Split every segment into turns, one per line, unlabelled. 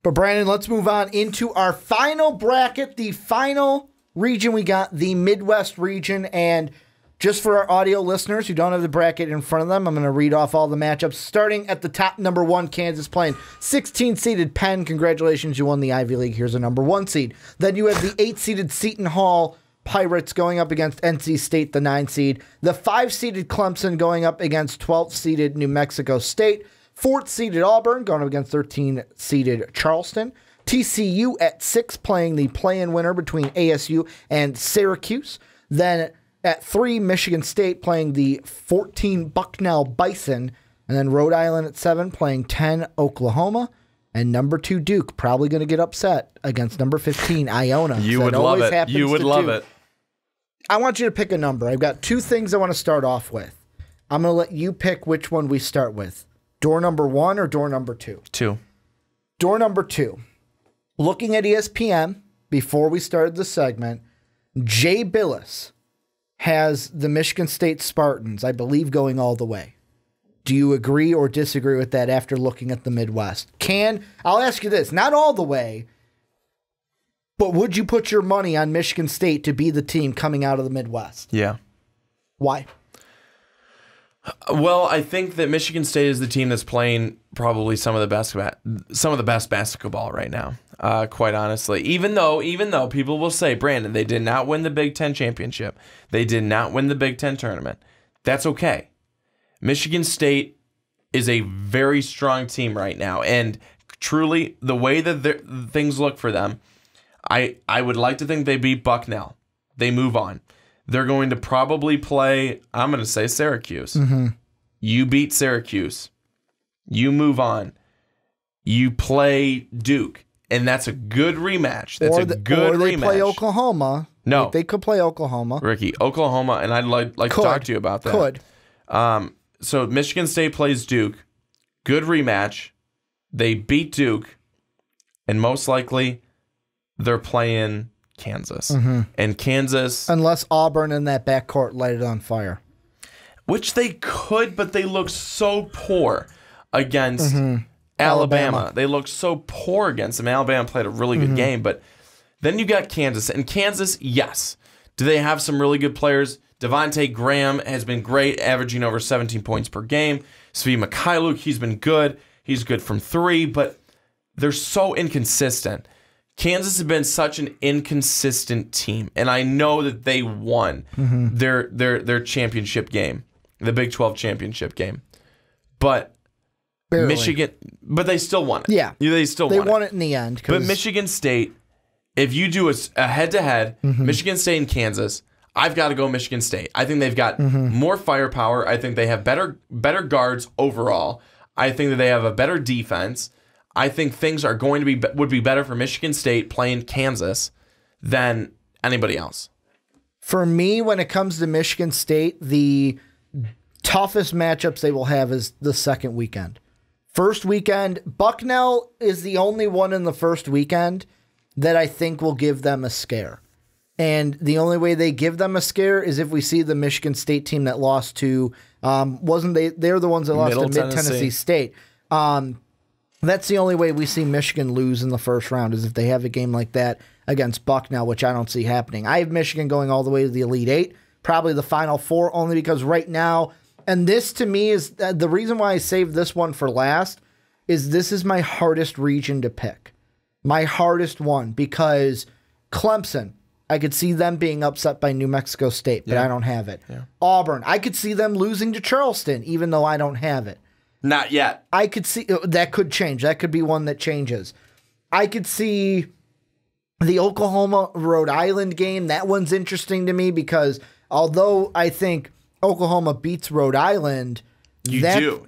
But Brandon, let's move on into our final bracket, the final region. We got the Midwest region, and just for our audio listeners who don't have the bracket in front of them, I'm going to read off all the matchups. Starting at the top, number 1, Kansas playing 16-seeded Penn. Congratulations, you won the Ivy League. Here's a number 1 seed. Then you have the 8-seeded Seton Hall Pirates going up against NC State, the 9 seed. The 5-seeded Clemson going up against 12th-seeded New Mexico State. 4th-seeded Auburn going up against 13th-seeded Charleston. TCU at 6 playing the play-in winner between ASU and Syracuse. Then at 3, Michigan State playing the 14 Bucknell Bison. And then Rhode Island at 7 playing 10 Oklahoma. And number 2 Duke probably going to get upset against number 15 Iona.
You would love it. You would love it.
I want you to pick a number. I've got 2 things I want to start off with. I'm going to let you pick which one we start with. Door number 1 or door number 2?
2.
Door number 2. Looking at ESPN before we started the segment, Jay Billis has the Michigan State Spartans, I believe, going all the way. Do you agree or disagree with that after looking at the Midwest? I'll ask you this, not all the way, but would you put your money on Michigan State to be the team coming out of the Midwest?
Yeah.
Why?
Well, I think that Michigan State is the team that's playing probably some of the best basketball right now. Quite honestly, even though people will say, Brandon, they did not win the Big Ten championship, they did not win the Big Ten tournament. That's okay. Michigan State is a very strong team right now, and truly, the way that things look for them, I would like to think they beat Bucknell. They move on. They're going to probably play, I'm going to say Syracuse. Mm-hmm. You beat Syracuse. You move on. You play Duke. And that's a good rematch. That's a good rematch. Or they
play Oklahoma.
No.
They could play Oklahoma.
Ricky, Oklahoma, and I'd like to talk to you about that.
Could.
So Michigan State plays Duke. Good rematch. They beat Duke. And most likely, they're playing Kansas. Mm-hmm. And Kansas...
Unless Auburn in that backcourt light it on fire.
Which they could, but they look so poor against Alabama. They look so poor against them. Alabama played a really good game, but then you got Kansas. And Kansas, yes. Do they have some really good players? Devontae Graham has been great, averaging over 17 points per game. Svi Mikhailuk, he's been good. He's good from 3, but they're so inconsistent. Kansas has been such an inconsistent team, and I know that they won their championship game, the Big 12 championship game, but barely. Michigan, but they still won it.
Yeah,
they
won it in the end.
But Michigan State, if you do a head-to-head, Michigan State and Kansas, I've got to go Michigan State. I think they've got more firepower. I think they have better guards overall. I think that they have a better defense. I think things are going to would be better for Michigan State playing Kansas than anybody else.
For me, when it comes to Michigan State, the toughest matchups they will have is the second weekend. First weekend, Bucknell is the only one in the first weekend that I think will give them a scare. And the only way they give them a scare is if we see the Michigan State team that lost to, they're the ones that lost to Mid-Tennessee State. That's the only way we see Michigan lose in the first round is if they have a game like that against Bucknell, which I don't see happening. I have Michigan going all the way to the Elite Eight, probably the Final Four, only because right now, and this to me is the reason why I saved this one for last, is this is my hardest region to pick. My hardest one, because Clemson, I could see them being upset by New Mexico State, but I don't have it. Yeah. Auburn, I could see them losing to Charleston, even though I don't have it.
Not yet.
I could see that could change. That could be one that changes. I could see the Oklahoma-Rhode Island game. That one's interesting to me because although I think Oklahoma beats Rhode Island,
you do.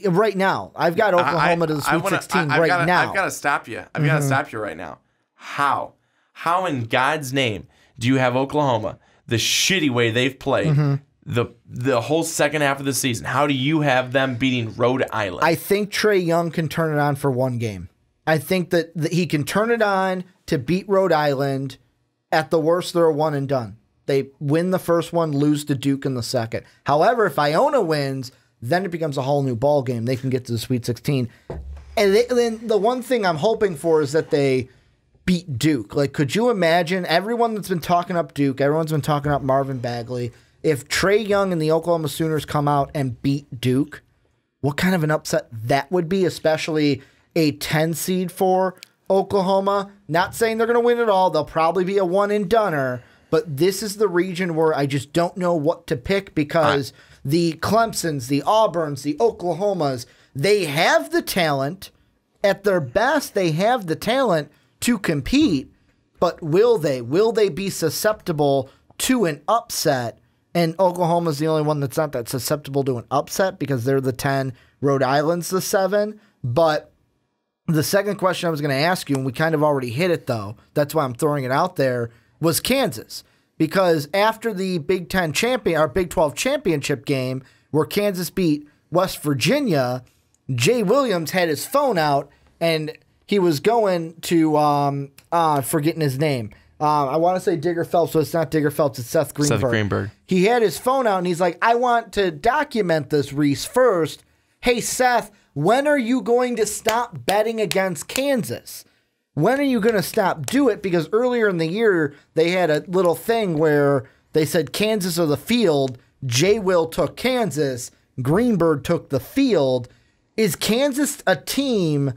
Right now, I've got Oklahoma to the Sweet 16 right now.
I've got to stop you. I've got to stop you right now. How? How in God's name do you have Oklahoma, the shitty way they've played, the whole second half of the season, how do you have them beating Rhode Island?
I think Trae Young can turn it on for one game. I think that he can turn it on to beat Rhode Island. At the worst, they're a one and done. They win the first one, lose to Duke in the second. However, if Iona wins, then it becomes a whole new ball game. They can get to the Sweet 16. And then the one thing I'm hoping for is that they beat Duke. Like, could you imagine everyone that's been talking up Duke, everyone's been talking up Marvin Bagley, if Trae Young and the Oklahoma Sooners come out and beat Duke, what kind of an upset that would be, especially a 10 seed for Oklahoma. Not saying they're going to win it all. They'll probably be a one-and-doneer, but this is the region where I just don't know what to pick because the Clemsons, the Auburns, the Oklahomas, they have the talent. At their best, they have the talent to compete, but will they? Will they be susceptible to an upset? And Oklahoma's the only one that's not that susceptible to an upset because they're the 10, Rhode Island's the 7. But the second question I was going to ask you, and we kind of already hit it though, that's why I'm throwing it out there, was Kansas. Because after the Big 12 championship game where Kansas beat West Virginia, Jay Williams had his phone out and he was going to, forgetting his name. I want to say Digger Phelps, but it's not Digger Phelps, it's Seth Greenberg.
Seth Greenberg.
He had his phone out and he's like, I want to document this, Reese, first. Hey, Seth, when are you going to stop betting against Kansas? When are you going to stop? Do it, because earlier in the year, they had a little thing where they said Kansas or the field. Jay Will took Kansas. Greenberg took the field. Is Kansas a team?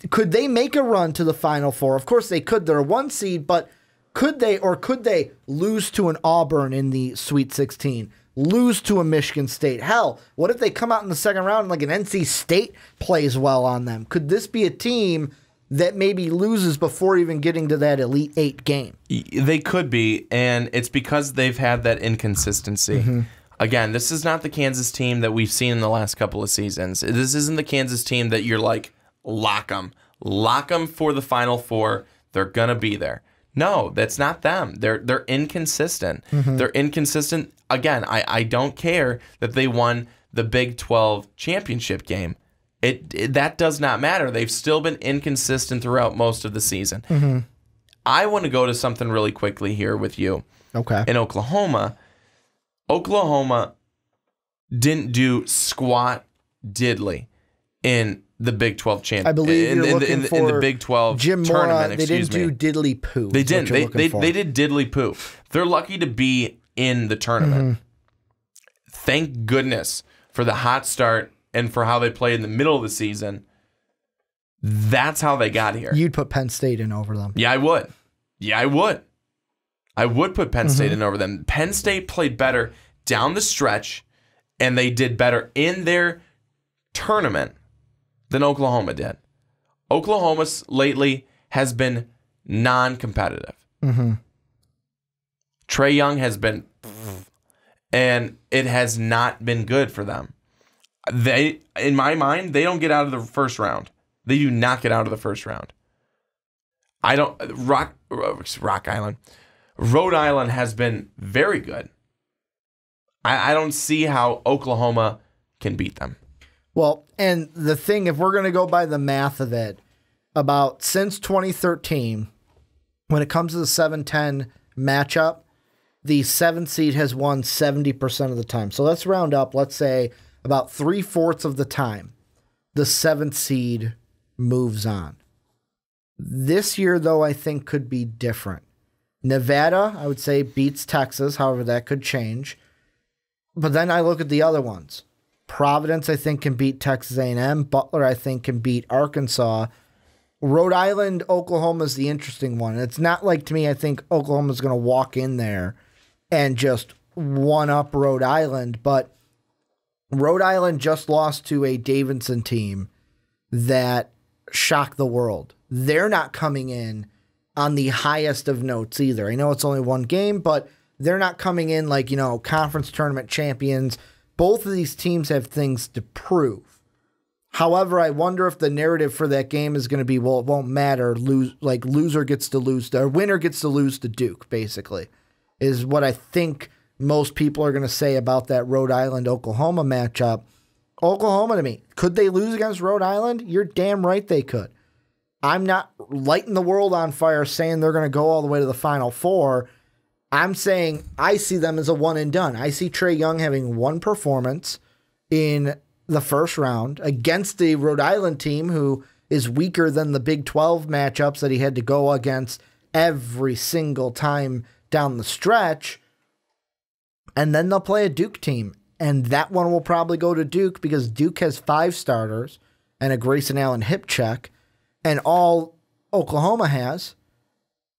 Could they make a run to the Final Four? Of course they could. They're a 1 seed, but could they lose to an Auburn in the Sweet 16? Lose to a Michigan State? Hell, what if they come out in the second round and like an NC State plays well on them? Could this be a team that maybe loses before even getting to that Elite 8 game?
They could be, and it's because they've had that inconsistency. Mm-hmm. Again, this is not the Kansas team that we've seen in the last couple of seasons. This isn't the Kansas team that you're like, lock them. Lock them for the Final Four. They're going to be there. No, that's not them. They're inconsistent. Mm-hmm. They're inconsistent. Again, I don't care that they won the Big 12 championship game. That does not matter. They've still been inconsistent throughout most of the season. Mm-hmm. I want to go to something really quickly here with you.
Okay.
In Oklahoma didn't do squat diddly in the Big 12 championship.
I believe you're looking for
in the Big 12
Jim
tournament.
Mora, they didn't do diddly poo.
They didn't. They did diddly poo. They're lucky to be in the tournament. Mm-hmm. Thank goodness for the hot start and for how they played in the middle of the season. That's how they got here.
You'd put Penn State in over them.
Yeah, I would. I would put Penn State in over them. Penn State played better down the stretch, and they did better in their tournament than Oklahoma did. Oklahoma lately has been non-competitive. Mm-hmm. Trae Young has been, and it has not been good for them. They, in my mind, they don't get out of the first round. They do not get out of the first round. Rhode Island has been very good. I don't see how Oklahoma can beat them.
Well, and the thing, if we're going to go by the math of it, about since 2013, when it comes to the 7-10 matchup, the 7th seed has won 70% of the time. So let's round up, let's say about 3/4 of the time, the 7th seed moves on. This year, though, I think could be different. Nevada, I would say, beats Texas. However, that could change. But then I look at the other ones. Providence, I think, can beat Texas A&M. Butler, I think, can beat Arkansas. Rhode Island, Oklahoma is the interesting one. It's not like, to me, I think Oklahoma's going to walk in there and just one-up Rhode Island. But Rhode Island just lost to a Davidson team that shocked the world. They're not coming in on the highest of notes either. I know it's only one game, but they're not coming in like, conference tournament champions. Both of these teams have things to prove. However, I wonder if the narrative for that game is going to be, well, it won't matter. Loser gets to lose, or winner gets to lose to Duke, basically, is what I think most people are going to say about that Rhode Island-Oklahoma matchup. Oklahoma, to me, could they lose against Rhode Island? You're damn right they could. I'm not lighting the world on fire saying they're going to go all the way to the Final Four. I'm saying I see them as a one and done. I see Trae Young having one performance in the first round against the Rhode Island team who is weaker than the Big 12 matchups that he had to go against every single time down the stretch. And then they'll play a Duke team. And that one will probably go to Duke because Duke has 5 starters and a Grayson Allen hip check. And all Oklahoma has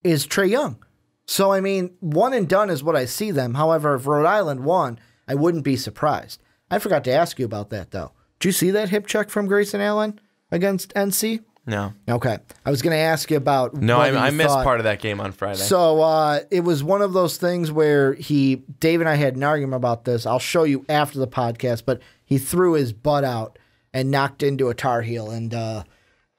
is Trae Young. So, I mean, one and done is what I see them. However, if Rhode Island won, I wouldn't be surprised. I forgot to ask you about that, though. Did you see that hip check from Grayson Allen against NC?
No.
Okay. I was going to ask you about...
No, I missed part of that game on Friday.
So it was one of those things where Dave and I had an argument about this. I'll show you after the podcast, but he threw his butt out and knocked into a Tar Heel. And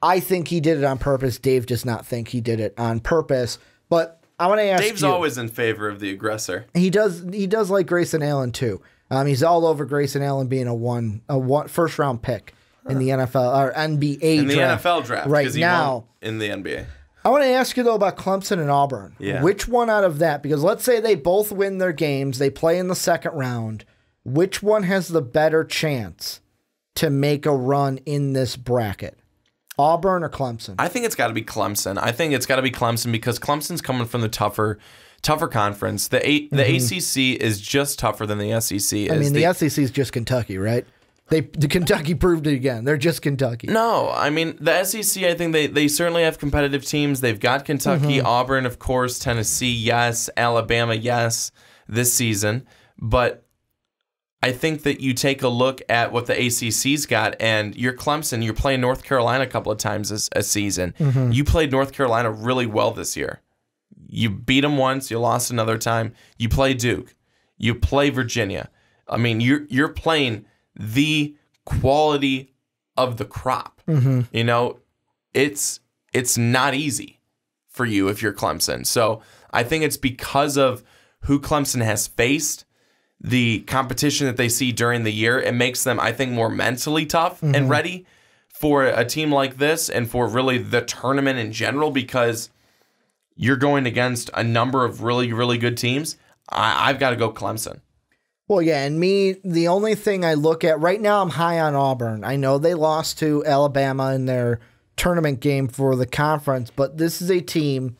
I think he did it on purpose. Dave does not think he did it on purpose. But I want to ask
Dave's always in favor of the aggressor.
He does like Grayson Allen, too. He's all over Grayson Allen being a first-round pick in the NFL or NBA
in the
draft.
NFL draft
right now
in the NBA.
I want to ask you though about Clemson and Auburn.
Yeah.
Which one out of that? Because let's say they both win their games, they play in the second round. Which one has the better chance to make a run in this bracket? Auburn or Clemson?
I think it's got to be Clemson. I think it's got to be Clemson because Clemson's coming from the tougher conference. The ACC is just tougher than the SEC.
I mean, the SEC is just Kentucky, right? The Kentucky proved it again. They're just Kentucky.
No, I mean, the SEC, I think they certainly have competitive teams. They've got Kentucky, Auburn, of course, Tennessee, yes, Alabama, yes, this season. But I think that you take a look at what the ACC's got, and you're Clemson, you're playing North Carolina a couple of times a season. You played North Carolina really well this year. You beat them once, you lost another time. You play Duke. You play Virginia. I mean, you're playing the quality of the crop. You know, it's not easy for you if you're Clemson. So I think it's because of who Clemson has faced, the competition that they see during the year. It makes them, I think, more mentally tough and ready for a team like this and for really the tournament in general because you're going against a number of really, really good teams. I've got to go Clemson.
Well, yeah, and the only thing I look at right now, I'm high on Auburn. I know they lost to Alabama in their tournament game for the conference, but this is a team,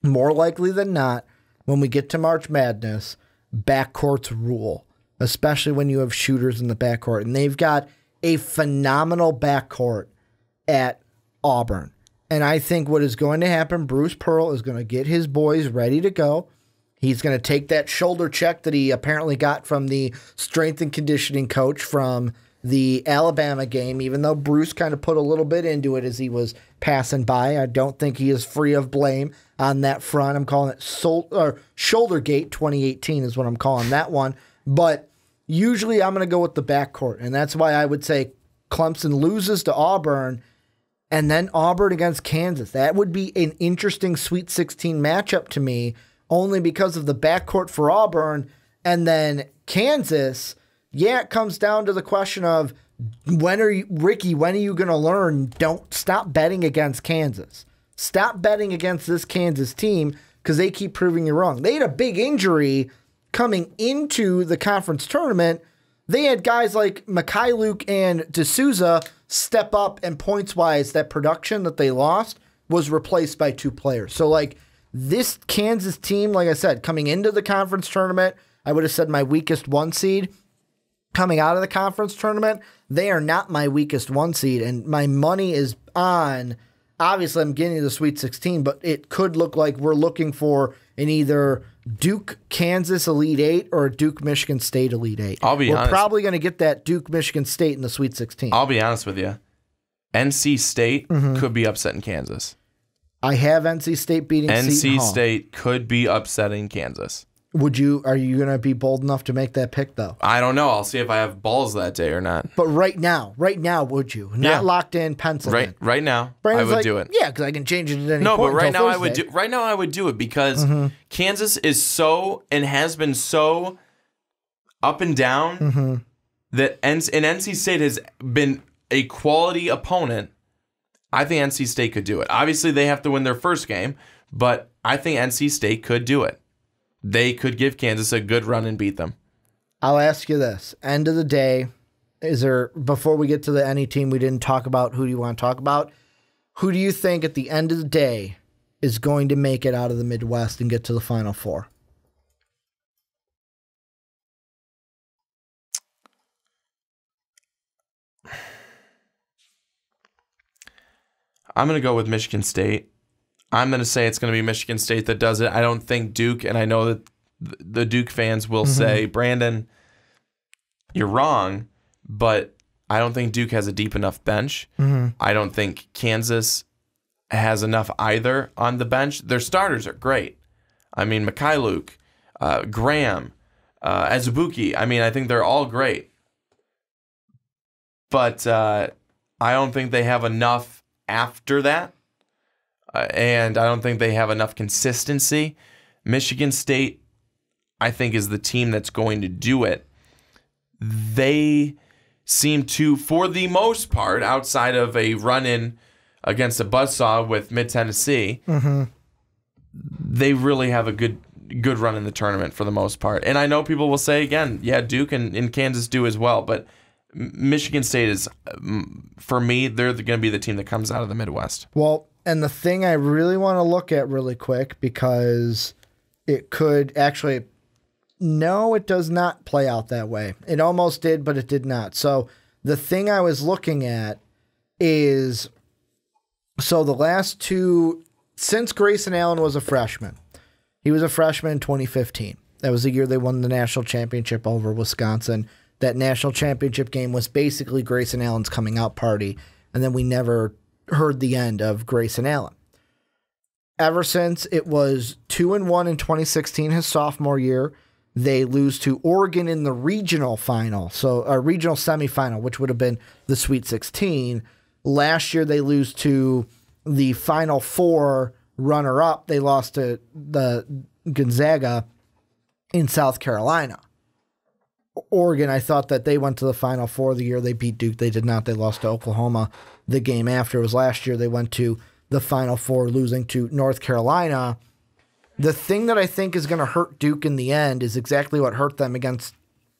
more likely than not, when we get to March Madness, backcourts rule, especially when you have shooters in the backcourt. And they've got a phenomenal backcourt at Auburn. And I think what is going to happen, Bruce Pearl is going to get his boys ready to go. He's going to take that shoulder check that he apparently got from the strength and conditioning coach from the Alabama game, even though Bruce kind of put a little bit into it as he was passing by. I don't think he is free of blame on that front. I'm calling it Shouldergate 2018 is what I'm calling that one. But usually I'm going to go with the backcourt, and that's why I would say Clemson loses to Auburn, and then Auburn against Kansas. That would be an interesting Sweet 16 matchup to me, only because of the backcourt for Auburn. And then Kansas, yeah, it comes down to the question of when are you going to learn? Don't stop betting against Kansas. Stop betting against this Kansas team because they keep proving you wrong. They had a big injury coming into the conference tournament. They had guys like Mikhailuk and D'Souza step up, and points-wise, that production that they lost was replaced by 2 players. So, like, this Kansas team, like I said, coming into the conference tournament, I would have said my weakest 1 seed. Coming out of the conference tournament, they are not my weakest 1 seed, and my money is on, obviously I'm getting to the Sweet 16, but it could look like we're looking for an either Duke-Kansas Elite 8 or a Duke-Michigan State Elite 8. We're probably going to get that Duke-Michigan State in the Sweet 16.
I'll be honest with you. NC State could be upsetting Kansas.
I have NC State beating Seton Hall.
NC State could be upsetting Kansas.
Are you going to be bold enough to make that pick, though?
I don't know. I'll see if I have balls that day or not.
But right now, would you? Not locked in, penciled in.
Right now, Brandon's I would do it.
Yeah, because I can change it at any point.
No, but right now
Thursday.
I would do it because Kansas is so and has been so up and down that NC State has been a quality opponent. I think NC State could do it. Obviously, they have to win their first game, but I think NC State could do it. They could give Kansas a good run and beat them.
I'll ask you this. End of the day, before we get to the any team we didn't talk about, who do you want to talk about? Who do you think at the end of the day is going to make it out of the Midwest and get to the Final Four?
I'm going to go with Michigan State. I'm going to say it's going to be Michigan State that does it. I don't think Duke, and I know that the Duke fans will say, Brandon, you're wrong, but I don't think Duke has a deep enough bench. I don't think Kansas has enough either on the bench. Their starters are great. I mean, Mikhailuk, Graham, Azubuike. I mean, I think they're all great. But I don't think they have enough after that. And I don't think they have enough consistency. Michigan State, I think, is the team that's going to do it. They seem to, for the most part, outside of a run-in against a buzzsaw with Mid-Tennessee, they really have a good run in the tournament for the most part. And I know people will say, again, yeah, Duke and Kansas do as well, but Michigan State is, for me, they're going to be the team that comes out of the Midwest.
Well, and the thing I really want to look at really quick, because it could actually... No, it does not play out that way. It almost did, but it did not. So the thing I was looking at is, so the last two, since Grayson Allen was a freshman, he was a freshman in 2015. That was the year they won the national championship over Wisconsin. That national championship game was basically Grayson Allen's coming out party, and then we never heard the end of Grayson Allen. Ever since, it was 2-1 in 2016, his sophomore year. They lose to Oregon in the regional final, so a regional semifinal, which would have been the Sweet 16. Last year, they lose to the Final Four runner-up. They lost to the Gonzaga in South Carolina. Oregon, I thought that they went to the Final Four the year they beat Duke. They did not. They lost to Oklahoma the game after. It was last year they went to the Final Four, losing to North Carolina. The thing that I think is going to hurt Duke in the end is exactly what hurt them against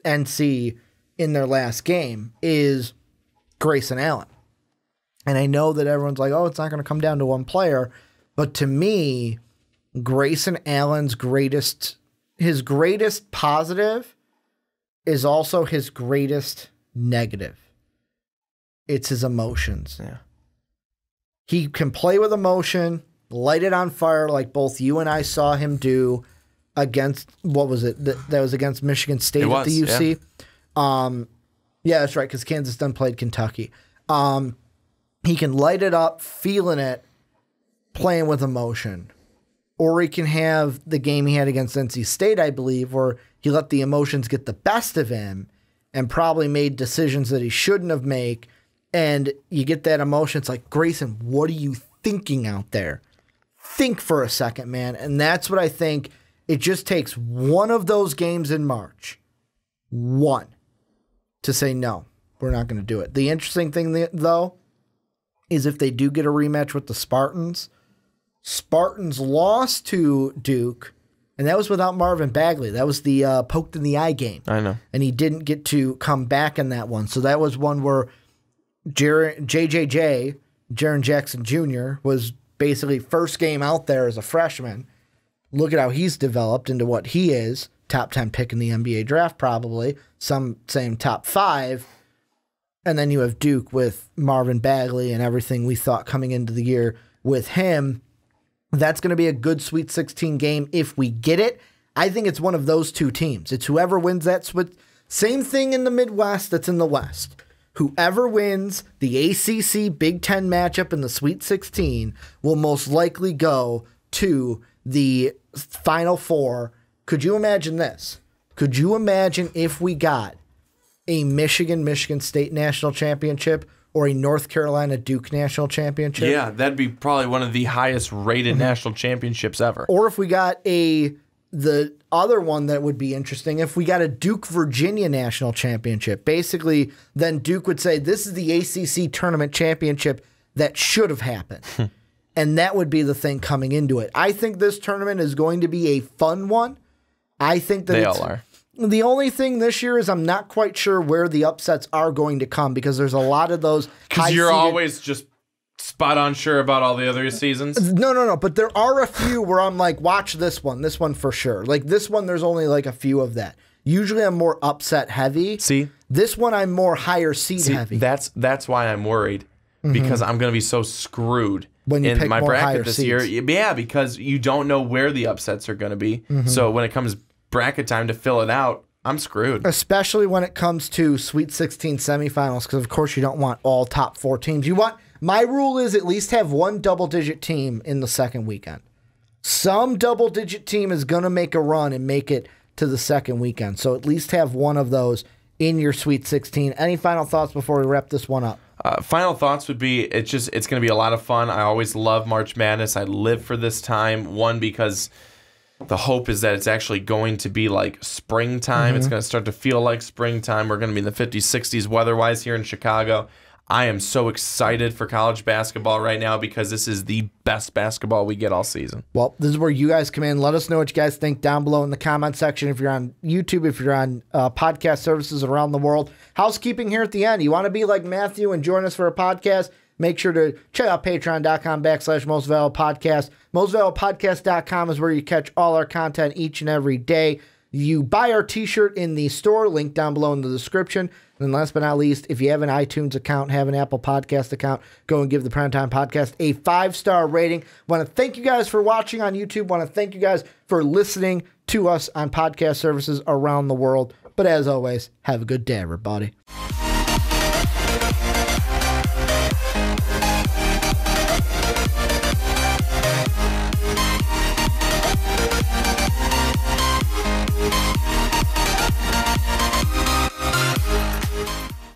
NC in their last game, is Grayson Allen. And I know that everyone's like, oh, it's not going to come down to one player. But to me, Grayson Allen's greatest positive is also his greatest negative. It's his emotions.
Yeah.
He can play with emotion, light it on fire like both you and I saw him do against, what was it? That was against Michigan State at the UC. Yeah, that's right, because Kansas then played Kentucky. He can light it up, feeling it, playing with emotion. Or he can have the game he had against NC State, I believe, where he let the emotions get the best of him and probably made decisions that he shouldn't have made. And you get that emotion. It's like, Grayson, what are you thinking out there? Think for a second, man. And that's what I think. It just takes one of those games in March, one, to say, no, we're not going to do it. The interesting thing, though, is if they do get a rematch with the Spartans lost to Duke, and that was without Marvin Bagley. That was the poked in the eye game.
I know.
And he didn't get to come back in that one. So that was one where JJJ, Jaren Jackson Jr., was basically first game out there as a freshman. Look at how he's developed into what he is. Top 10 pick in the NBA draft, probably. Some saying top 5. And then you have Duke with Marvin Bagley and everything we thought coming into the year with him. That's going to be a good Sweet 16 game if we get it. I think it's one of those two teams. It's whoever wins that. Same thing in the Midwest that's in the West. Whoever wins the ACC Big Ten matchup in the Sweet 16 will most likely go to the Final Four. Could you imagine this? Could you imagine if we got a Michigan State national championship or a North Carolina Duke national championship?
Yeah, that'd be probably one of the highest rated national championships ever.
Or if we got the other one that would be interesting, if we got a Duke-Virginia national championship. Basically, then Duke would say, this is the ACC tournament championship that should have happened. And that would be the thing coming into it. I think this tournament is going to be a fun one. I think that
they all are.
The only thing this year is I'm not quite sure where the upsets are going to come because there's a lot of those.
Because you're always just spot on sure about all the other seasons.
No. But there are a few where I'm like, watch this one for sure. Like this one, there's only like a few of that. Usually I'm more upset heavy.
See,
this one I'm more higher seed heavy.
That's why I'm worried because I'm going to be so screwed
when you
in
pick
my
more
bracket this
seeds.
year. Yeah, because you don't know where the upsets are going to be. So when it comes bracket time to fill it out, I'm screwed.
Especially when it comes to Sweet 16 semifinals, because of course you don't want all top 4 teams. My rule is at least have one double-digit team in the second weekend. Some double-digit team is going to make a run and make it to the second weekend. So at least have one of those in your Sweet 16. Any final thoughts before we wrap this one up?
Final thoughts would be it's going to be a lot of fun. I always love March Madness. I live for this time. One, because the hope is that it's actually going to be like springtime. It's going to start to feel like springtime. We're going to be in the 50s, 60s weather-wise here in Chicago. I am so excited for college basketball right now because this is the best basketball we get all season.
Well, this is where you guys come in. Let us know what you guys think down below in the comment section. If you're on YouTube, if you're on podcast services around the world. Housekeeping here at the end. You want to be like Matthew and join us for a podcast? Make sure to check out patreon.com/mostvaluablepodcast. Mostvaluablepodcast.com is where you catch all our content each and every day. You buy our t-shirt in the store, link down below in the description. And last but not least, if you have an iTunes account, have an Apple Podcast account, go and give the Primetime Podcast a 5-star rating. Want to thank you guys for watching on YouTube. Want to thank you guys for listening to us on podcast services around the world. But as always, have a good day, everybody.